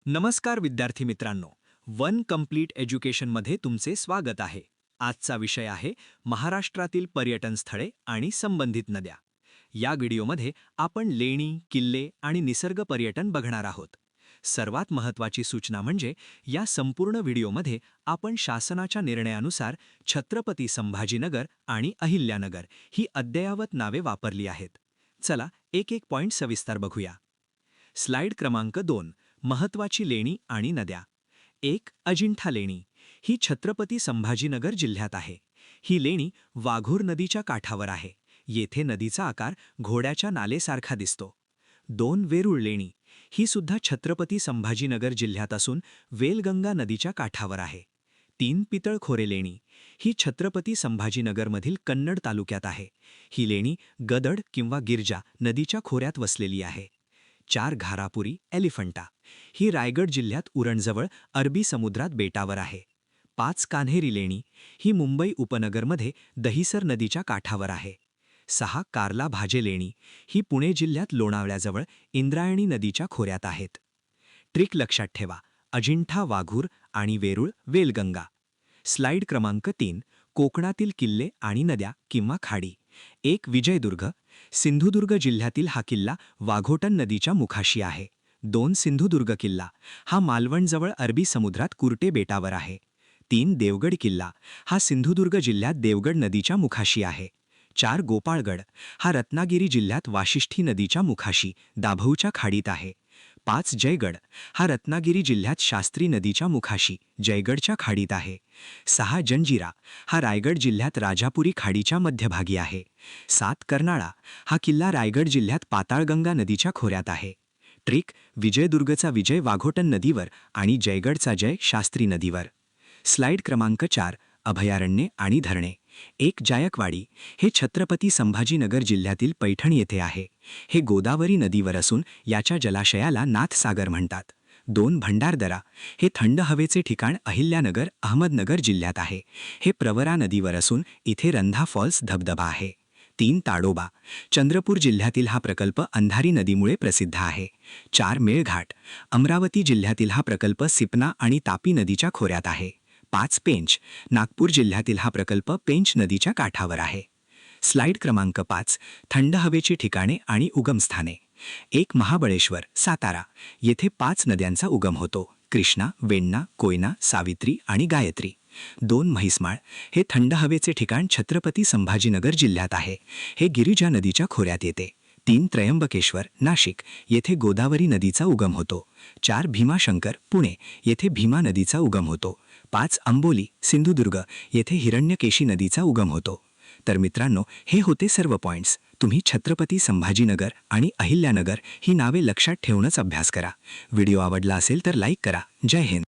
नमस्कार विद्यार्थी मित्रांनो, वन कंप्लीट एज्युकेशनमध्ये तुमचे स्वागत आहे. आजचा विषय आहे महाराष्ट्रातील पर्यटन स्थळे आणि संबंधित नद्या. या व्हिडिओमध्ये आपण लेणी, किल्ले आणि निसर्ग पर्यटन बघणार आहोत. सर्वात महत्त्वाची सूचना म्हणजे या संपूर्ण व्हिडिओमध्ये आपण शासनाच्या निर्णयानुसार छत्रपती संभाजीनगर आणि अहिल्यानगर ही अद्ययावत नावे वापरली आहेत. चला एक एक पॉइंट सविस्तर बघूया. स्लाइड क्रमांक 2. महत्त्वाची लेणी आणि नद्या. 1. अजिंठा लेणी. ही छत्रपती संभाजीनगर जिल्ह्यात आहे. ही लेणी वाघूर नदीच्या काठावर आहे. येथे नदीचा आकार घोड्याच्या नालेसारखा दिसतो. 2. वेरूळ लेणी. ही सुद्धा छत्रपती संभाजीनगर जिल्ह्यात असून वेलगंगा नदीच्या काठावर आहे. 3. पितळखोरे लेणी. ही छत्रपती संभाजीनगरमधील कन्नड तालुक्यात आहे. ही लेणी गदड किंवा गिरजा नदीच्या खोऱ्यात वसलेली आहे. 4. घारापुरी एलिफंटा. ही रायगड जिल्ह्यात उरणजवळ अरबी समुद्रात बेटावर आहे. 5. कान्हेरी लेणी. ही मुंबई उपनगरमध्ये दहिसर नदीच्या काठावर आहे. 6. कार्ला भाजे लेणी. ही पुणे जिल्ह्यात लोणावळ्याजवळ इंद्रायणी नदीच्या खोऱ्यात आहेत. ट्रिक लक्षात ठेवा: अजिंठा वाघूर आणि वेरूळ वेलगंगा. स्लाइड क्रमांक 3. कोकणातील किल्ले आणि नद्या किंवा खाडी. 1. विजयदुर्ग. सिंधुदुर्ग जिल्ह्यातील हा किल्ला वाघोटन नदीच्या मुखाशी आहे. 2. सिंधुदुर्ग किल्ला. हा मालवणजवळ अरबी समुद्रात कुर्टे बेटावर आहे. 3. देवगड किल्ला. हा सिंधुदुर्ग जिल्ह्यात देवगड नदीच्या मुखाशी आहे. 4. गोपाळगड. हा रत्नागिरी जिल्ह्यात वाशिष्ठी नदीच्या मुखाशी दाभऊच्या खाडीत आहे. 5. जयगड. हा रत्नागिरी जिल्ह्यात शास्त्री नदीच्या मुखाशी जयगडच्या खाडीत आहे. 6. जंजिरा. हा रायगड जिल्ह्यात राजापुरी खाडीच्या मध्यभागी आहे. 7. कर्नाळा. हा किल्ला रायगड जिल्ह्यात पाताळगंगा नदीच्या खोऱ्यात आहे. ट्रिक: विजयदुर्गचा विजय वाघोटन नदीवर आणि जयगडचा जय शास्त्री नदीवर. स्लाइड क्रमांक 4. अभयारण्ये आणि धरणे. 1. जायकवाडी. हे छत्रपती संभाजीनगर जिल्ह्यातील पैठण येथे आहे. हे गोदावरी नदीवर असून याच्या जलाशयाला नाथसागर म्हणतात. 2. भंडारदरा. हे थंड हवेचे ठिकाण अहिल्यानगर अहमदनगर जिल्ह्यात आहे. हे प्रवरा नदीवर असून इथे रंधा फॉल्स धबधबा आहे. 3. ताडोबा. चंद्रपूर जिल्ह्यातील हा प्रकल्प अंधारी नदीमुळे प्रसिद्ध आहे. 4. मेळघाट. अमरावती जिल्ह्यातील हा प्रकल्प सिपना आणि तापी नदीच्या खोऱ्यात आहे. 5. पेंच. नागपूर जिल्ह्यातील हा प्रकल्प पेंच नदीच्या काठावर आहे. स्लाइड क्रमांक 5. थंड हवेची ठिकाणे आणि उगमस्थाने. 1. महाबळेश्वर सातारा. येथे 5 नद्यांचा उगम होतो: कृष्णा, वेण्णा, कोयना, सावित्री आणि गायत्री. 2. म्हैसमाळ. हे थंड हवेचे ठिकाण छत्रपती संभाजीनगर जिल्ह्यात आहे. हे गिरिजा नदीच्या खोऱ्यात येते. 3. त्र्यंबकेश्वर नाशिक. येथे गोदावरी नदीचा उगम होतो. 4. भीमाशंकर पुणे. येथे भीमा नदीचा उगम होतो. 5. अंबोली सिंधुदुर्ग. येथे हिरण्यकेशी नदीचा उगम होतो. तर मित्रांनो, हे होते सर्व पॉइंट्स. तुम्ही छत्रपती संभाजीनगर आणि अहिल्यानगर ही नावे लक्षात ठेवूनच अभ्यास करा. व्हिडिओ आवडला असेल तर लाईक करा. जय हिंद.